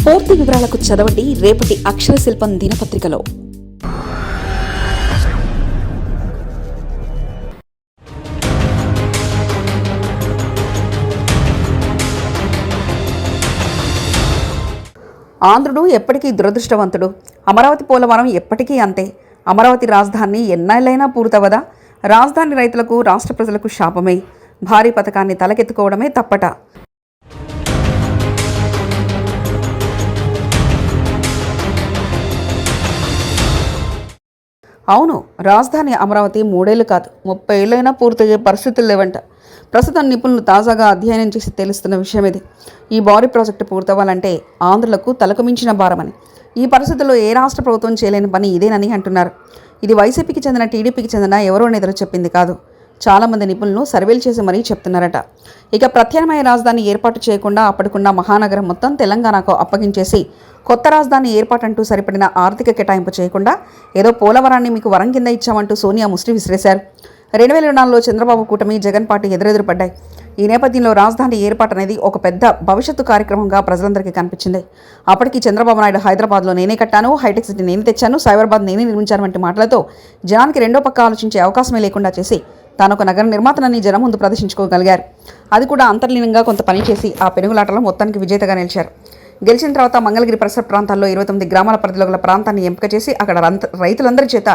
పూర్తి వివరాలకు చదవండి రేపటి అక్షర శిల్పం దినపత్రికలో. ఆంధ్రుడు ఎప్పటికీ దురదృష్టవంతుడు. అమరావతి పోలవరం ఎప్పటికీ అంతే. అమరావతి రాజధాని ఎన్నాళ్ళైనా పూర్తవదా? రాజధాని రైతులకు, రాష్ట్ర ప్రజలకు శాపమే. భారీ పథకాన్ని తలకెత్తుకోవడమే తప్పట. అవును, రాజధాని అమరావతి 3 ఏళ్లు కాదు 30 ఏళ్ళైనా పూర్తయ్యే పరిస్థితులు లేవంట. ప్రస్తుతం నిపుణులు తాజాగా అధ్యయనం చేసి తెలుస్తున్న విషయం ఇది. ఈ భారీ ప్రాజెక్టు పూర్తవ్వాలంటే ఆంధ్రులకు తలకు మించిన భారమని, ఈ పరిస్థితుల్లో ఏ రాష్ట్ర ప్రభుత్వం చేయలేని పని ఇదేనని అంటున్నారు. ఇది వైసీపీకి చెందిన, టీడీపీకి చెందిన ఎవరో నేతలు చెప్పింది కాదు. చాలామంది నిపుణులు సర్వేలు చేసి మరీ చెప్తున్నారట. ఇక ప్రత్యామ్నాయ రాజధాని ఏర్పాటు చేయకుండా అప్పటికున్న మహానగరం మొత్తం తెలంగాణకు అప్పగించేసి కొత్త రాజధాని ఏర్పాటంటూ సరిపడిన ఆర్థిక కేటాయింపు చేయకుండా ఏదో పోలవరాన్ని మీకు వరం కింద ఇచ్చామంటూ సోనియా ముష్టి విసిరేశారు. 2024లో చంద్రబాబు కూటమి, జగన్ పార్టీ ఎదురెదురు పడ్డాయి. ఈ నేపథ్యంలో రాజధాని ఏర్పాటు అనేది ఒక పెద్ద భవిష్యత్తు కార్యక్రమంగా ప్రజలందరికీ కనిపించింది. అప్పటికి చంద్రబాబు నాయుడు హైదరాబాద్లో నేనే కట్టాను, హైటెక్ సిటీ నేనే తెచ్చాను, సైబరాబాద్ నేనే నిర్మించాను వంటి మాటలతో జనానికి రెండో పక్క ఆలోచించే అవకాశమే లేకుండా చేసి తాను ఒక నగర నిర్మాతనని జనం ముందు ప్రదర్శించుకోగలిగారు. అది కూడా అంతర్లీనంగా కొంత పనిచేసి ఆ పెనుగులాటలో మొత్తానికి విజేతగా నిలిచారు. గెలిచిన తర్వాత మంగళగిరి పరిసర ప్రాంతాల్లో 29 గ్రామాల పరిధిలో గల ప్రాంతాన్ని ఎంపిక చేసి అక్కడ రైతులందరి చేత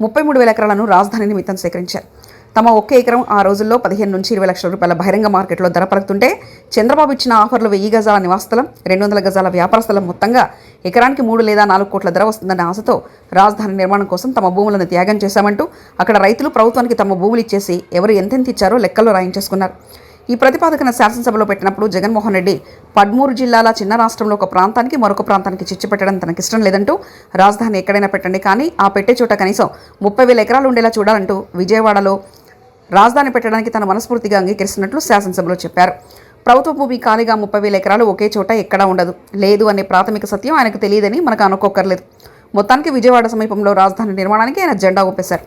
33,000 ఎకరాలను రాజధాని నిమిత్తం సేకరించారు. తమ ఒక్క ఎకరం ఆ రోజుల్లో 15 నుంచి 20 లక్షల రూపాయల బహిరంగ మార్కెట్లో ధర పలుకుతుంటే చంద్రబాబు ఇచ్చిన ఆఫర్లు 1000 గజాల నివాస స్థలం, 200 గజాల వ్యాపార స్థలం, మొత్తంగా ఎకరానికి 3 లేదా 4 కోట్ల ధర వస్తుందన్న ఆశతో రాజధాని నిర్మాణం కోసం తమ భూములను త్యాగం చేశామంటూ అక్కడ రైతులు ప్రభుత్వానికి తమ భూములు ఇచ్చేసి ఎవరు ఎంతెంత ఇచ్చారో లెక్కల్లో రాయించేసుకున్నారు. ఈ ప్రతిపాదకన శాసనసభలో పెట్టినప్పుడు జగన్మోహన్ రెడ్డి 13 జిల్లాల చిన్న రాష్ట్రంలో ఒక ప్రాంతానికి మరొక ప్రాంతానికి చిచ్చు పెట్టడం తనకిష్టం లేదంటూ రాజధాని ఎక్కడైనా పెట్టండి, కానీ ఆ పెట్టే చోట కనీసం 30,000 ఎకరాలు ఉండేలా చూడాలంటూ విజయవాడలో రాజధాని పెట్టడానికి తన మనస్ఫూర్తిగా అంగీకరిస్తున్నట్లు శాసనసభలో చెప్పారు. ప్రభుత్వ భూమి ఖాళీగా 30,000 ఎకరాలు ఒకే చోట ఎక్కడా ఉండదు, లేదు అనే ప్రాథమిక సత్యం ఆయనకు తెలియదని మనకు అనుకోకర్లేదు. మొత్తానికి విజయవాడ సమీపంలో రాజధాని నిర్మాణానికి ఆయన జెండా ఊపేశారు.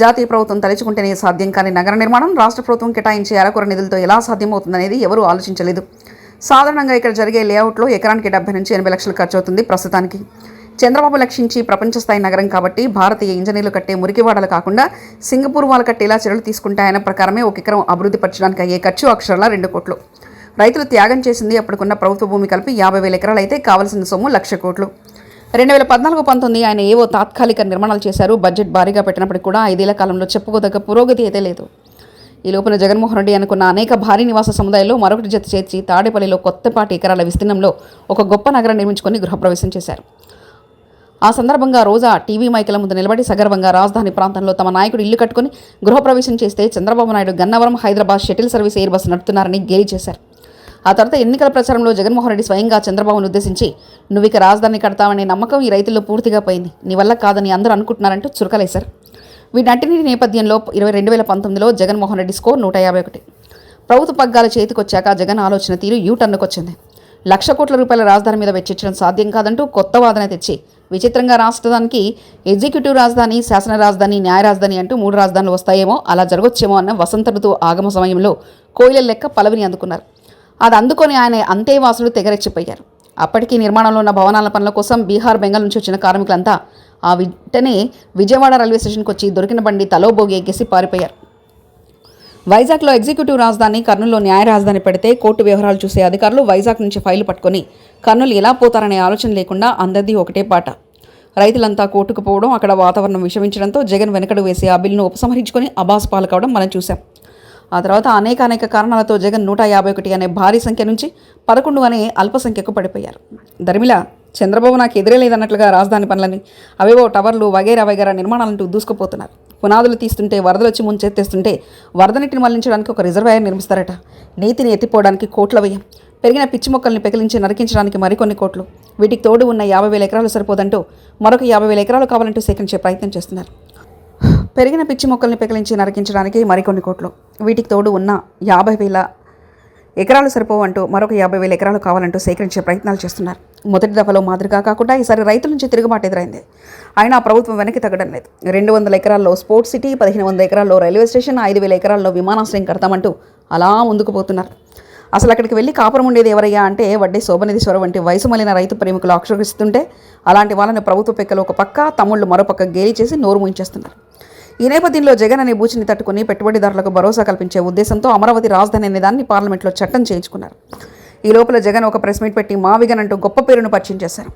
జాతీయ ప్రభుత్వం తలుచుకుంటేనే సాధ్యం కాని నగర నిర్మాణం రాష్ట్ర ప్రభుత్వం కేటాయించే అరకొర నిధులతో ఎలా సాధ్యమవుతుందనేది ఎవరూ ఆలోచించలేదు. సాధారణంగా ఇక్కడ జరిగే లేఅవుట్లో ఎకరానికి 70 నుంచి 80 లక్షలు ఖర్చు అవుతుంది. ప్రస్తుతానికి చంద్రబాబు లక్షించి ప్రపంచ స్థాయి నగరం కాబట్టి భారతీయ ఇంజనీర్లు కట్టే మురికివాడలు కాకుండా సింగపూర్ వాళ్ళు కట్టేలా చర్యలు తీసుకుంటే ఆయన ప్రకారమే ఒక ఎకరం అభివృద్ధి పరచడానికి అయ్యే ఖర్చు అక్షరాల 2 కోట్లు. రైతులు త్యాగం చేసింది అప్పటికున్న ప్రభుత్వ భూమి కలిపి 50,000 ఎకరాలు అయితే కావలసిన సొమ్ము 1,00,000 కోట్లు. 2014-19 ఆయన ఏవో తాత్కాలిక నిర్మాణాలు చేశారు. బడ్జెట్ భారీగా పెట్టినప్పటికీ కూడా 5 ఏళ్ల కాలంలో చెప్పుకోదగ్గ పురోగతి అయితే లేదు. ఈ లోపల జగన్మోహన్ రెడ్డి అనుకున్న అనేక భారీ నివాస సముదాయాల్లో మరొకటి జత చేర్చి తాడేపల్లిలో కొత్తపాటి ఎకరాల విస్తీర్ణంలో ఒక గొప్ప నగరం నిర్మించుకొని గృహప్రవేశం చేశారు. ఆ సందర్భంగా రోజా టీవీ మైకుల ముందు నిలబడి సగర్వంగా రాజధాని ప్రాంతంలో తమ నాయకుడు ఇల్లు కట్టుకుని గృహప్రవేశం చేస్తే Chandrababu Naidu Gannavaram, Hyderabad shuttle service air bus నడుపుతున్నారని గేలి చేశారు. ఆ తర్వాత ఎన్నికల ప్రచారంలో జగన్మోహన్ రెడ్డి స్వయంగా చంద్రబాబును ఉద్దేశించి నువ్వు ఇక రాజధాని కడతావనే నమ్మకం ఈ రైతుల్లో పూర్తిగా పోయింది, నీ వల్ల కాదని అందరూ అనుకుంటున్నారంటూ చురకలేశారు. వీటన్నిటి నేపథ్యంలో 2019లో జగన్మోహన్ రెడ్డి స్కోర్ 151. ప్రభుత్వ పగ్గాల చేతికొచ్చాక జగన్ ఆలోచన తీరు యూటర్న్కి వచ్చింది. 1,00,000 కోట్ల రూపాయల రాజధాని మీద వెచ్చించడం సాధ్యం కాదంటూ కొత్త వాదన తెచ్చి విచిత్రంగా రాష్ట్రానికి ఎగ్జిక్యూటివ్ రాజధాని, శాసన రాజధాని, న్యాయ రాజధాని అంటూ 3 రాజధానులు వస్తాయేమో, అలా జరగొచ్చేమో అన్న వసంత ఋతువు ఆగమ సమయంలో కోయిల లెక్క పలవిని అందుకున్నారు. అది అందుకొని ఆయన అంతేవాసులు తెగరెచ్చిపోయారు. అప్పటికీ నిర్మాణంలో ఉన్న భవనాల పనుల కోసం బీహార్, బెంగాల్ నుంచి వచ్చిన కార్మికులంతా ఆ వెంటనే విజయవాడ రైల్వే స్టేషన్కి వచ్చి దొరికిన బండి తలోబోగి ఎగ్గేసి పారిపోయారు. వైజాగ్లో ఎగ్జిక్యూటివ్ రాజధాని, కర్నూలులో న్యాయ రాజధాని పెడితే కోర్టు వ్యవహారాలు చూసే అధికారులు వైజాగ్ నుంచి ఫైలు పట్టుకొని కర్నూలు ఎలా పోతారనే ఆలోచన లేకుండా అందరిది ఒకటే పాట. రైతులంతా కోర్టుకు పోవడం, అక్కడ వాతావరణం విషమించడంతో జగన్ వెనకడు వేసి ఆ బిల్లును ఉపసంహరించుకొని అబాస్ పాలు కావడం మనం చూసాం. ఆ తర్వాత అనేక కారణాలతో జగన్ 151 అనే భారీ సంఖ్య నుంచి 11 అనే అల్ప సంఖ్యకు పడిపోయారు. దరిమిలా చంద్రబాబు నాకు ఎదురే లేదన్నట్లుగా రాజధాని పనులని, అవేవో టవర్లు వగైరా నిర్మాణాలంటూ దూసుకుపోతున్నారు. పునాదులు తీస్తుంటే వరదలు వచ్చి ముంచెత్తేస్తుంటే వరద నీటిని మళ్లించడానికి ఒక రిజర్వాయర్ నిర్మిస్తారట. నీతిని ఎత్తిపోవడానికి కోట్ల వ్యయం, పెరిగిన పిచ్చి మొక్కల్ని పెకిలించి నరికించడానికి మరికొన్ని కోట్లు, వీటికి తోడు ఉన్న 50,000 ఎకరాలు సరిపోదంటూ మరొక 50,000 ఎకరాలు కావాలంటూ సేకరించే ప్రయత్నం చేస్తున్నారు. పెరిగిన పిచ్చి మొక్కల్ని పెకిలించి నరికించడానికి మరికొన్ని కోట్లు, వీటికి తోడు ఉన్న 50,000 ఎకరాలు సరిపోవంటూ మరొక 50,000 ఎకరాలు కావాలంటూ సేకరించే ప్రయత్నాలు చేస్తున్నారు. మొదటి దఫలో మాదిరిగా కాకుండా ఈసారి రైతుల నుంచి తిరుగుబాటు ఎదురైంది. అయినా ప్రభుత్వం వెనక్కి తగ్గడం లేదు. 200 ఎకరాల్లో స్పోర్ట్స్ సిటీ, 1,500 ఎకరాల్లో రైల్వే స్టేషన్, 5,000 ఎకరాల్లో విమానాశ్రయం కడతామంటూ అలా ముందుకు పోతున్నారు. అసలు అక్కడికి వెళ్ళి కాపురం ఉండేది ఎవరయ్యా అంటే వడ్డే శోభనిధీశ్వర వంటి వయసు మళ్ళిన రైతు ప్రేమికులు అక్షరిస్తుంటే అలాంటి వాళ్ళని ప్రభుత్వ పెక్కలు ఒక పక్క, తమ్ముళ్ళు మరోపక్క గేలి చేసి నోరు మూయించేస్తున్నారు. ఈ నేపథ్యంలో జగన్ అనే బూచిని తట్టుకుని పెట్టుబడిదారులకు భరోసా కల్పించే ఉద్దేశంతో అమరావతి రాజధాని అనే దాన్ని పార్లమెంట్లో చట్టం చేయించుకున్నారు. ఈ లోపల జగన్ ఒక ప్రెస్ మీట్ పెట్టి మావిగన్ అంటూ గొప్ప పేరును పరిచయం చేశారు.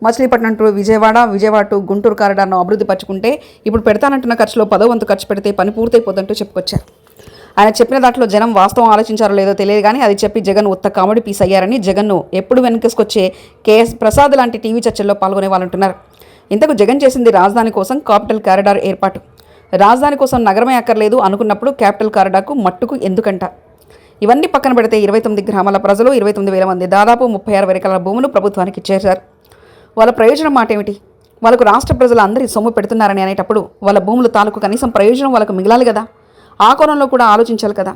మచిలీపట్నం టు విజయవాడ టు గుంటూరు కారిడార్ను అభివృద్ధి పరుచుకుంటే ఇప్పుడు పెడతానంటున్న ఖర్చులో 10వ వంతు ఖర్చు పెడితే పని పూర్తయిపోతుంటూ చెప్పుకొచ్చారు. ఆయన చెప్పిన దాంట్లో జనం వాస్తవం ఆలోచించారో లేదో తెలియదు కానీ అది చెప్పి జగన్ ఉత్త కామెడీ పీస్ అయ్యారని జగన్ను ఎప్పుడు వెనకేసుకొచ్చే కేఎస్ ప్రసాద్ లాంటి టీవీ చర్చల్లో పాల్గొనే వాళ్ళు అంటున్నారు. ఇంతకు జగన్ చేసింది రాజధాని కోసం కాపిటల్ కారిడార్ ఏర్పాటు. రాజధాని కోసం నగరమే అక్కర్లేదు అనుకున్నప్పుడు క్యాపిటల్ కారిడార్కు మట్టుకు ఎందుకంట? ఇవన్నీ పక్కన పెడితే 29 గ్రామాల ప్రజలు 29,000 మంది దాదాపు 36 ఎకరాల భూములు ప్రభుత్వానికి ఇచ్చేశారు. వాళ్ళ ప్రయోజనం మాట ఏమిటి? వాళ్ళకు రాష్ట్ర ప్రజలు అందరి సొమ్ము పెడుతున్నారని అనేటప్పుడు వాళ్ళ భూములు తాలూకు కనీసం ప్రయోజనం వాళ్ళకు మిగలాలి కదా. ఆ కోణంలో కూడా ఆలోచించాలి కదా.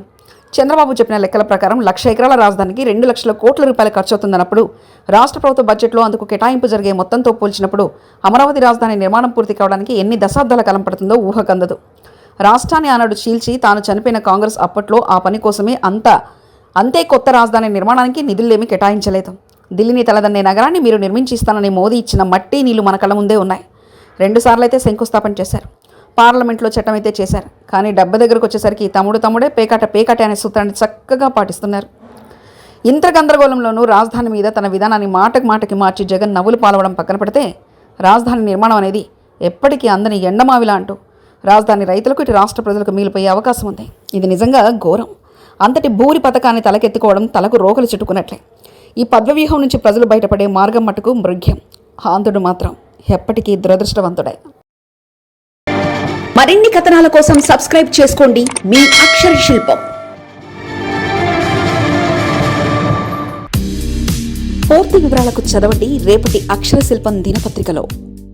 చంద్రబాబు చెప్పిన లెక్కల ప్రకారం 1,00,000 ఎకరాల రాజధానికి 2 లక్షల కోట్ల రూపాయలు ఖర్చు అవుతుందన్నప్పుడు రాష్ట్ర ప్రభుత్వ బడ్జెట్లో అందుకు కేటాయింపు జరిగే మొత్తంతో పోల్చినప్పుడు అమరావతి రాజధాని నిర్మాణం పూర్తి కావడానికి ఎన్ని దశాబ్దాల కాలం పడుతుందో ఊహకందదు. రాష్ట్రాన్ని ఆనాడు చీల్చి తాను చనిపోయిన కాంగ్రెస్ అప్పట్లో ఆ పని కోసమే అంతే కొత్త రాజధాని నిర్మాణానికి నిధులేమీ కేటాయించలేదు. ఢిల్లీని తలదన్నే నగరాన్ని మీరు నిర్మించి ఇస్తానని మోదీ ఇచ్చిన మట్టి నీళ్లు మన కళ్ళ ముందే ఉన్నాయి. 2 సార్లు అయితే శంకుస్థాపన చేశారు. పార్లమెంట్లో చట్టం అయితే చేశారు. కానీ డబ్బు దగ్గరకు వచ్చేసరికి తమ్ముడే పేకాటే అనే సూత్రాన్ని చక్కగా పాటిస్తున్నారు. ఇంత గందరగోళంలోనూ రాజధాని మీద తన విధానాన్ని మాటకి మార్చి జగన్ నవ్వులు పాలవడం పక్కన పెడితే రాజధాని నిర్మాణం అనేది ఎప్పటికీ అందని ఎండమావిలా అంటూ రాజధాని రైతులకు ఇటు రాష్ట్ర ప్రజలకు మిగిలిపోయే అవకాశం ఉంది. ఇది నిజంగా ఘోరం. అంతటి భూరి పథకాన్ని తలకెత్తుకోవడం తలకు రోకలు చుట్టుకున్నట్లే. ఈ పద్మవ్యూహం నుంచి ప్రజలు బయటపడే మార్గం మట్టుకు మృగ్యం. ఆంధ్రుడు మాత్రం ఎప్పటికీ దురదృష్టవంతుడే. మరిన్ని కథనాల కోసం సబ్స్క్రైబ్ చేసుకోండి మీ అక్షర శిల్పం. పూర్తి వివరాలకు చదవండి రేపటి అక్షర శిల్పం దినపత్రికలో.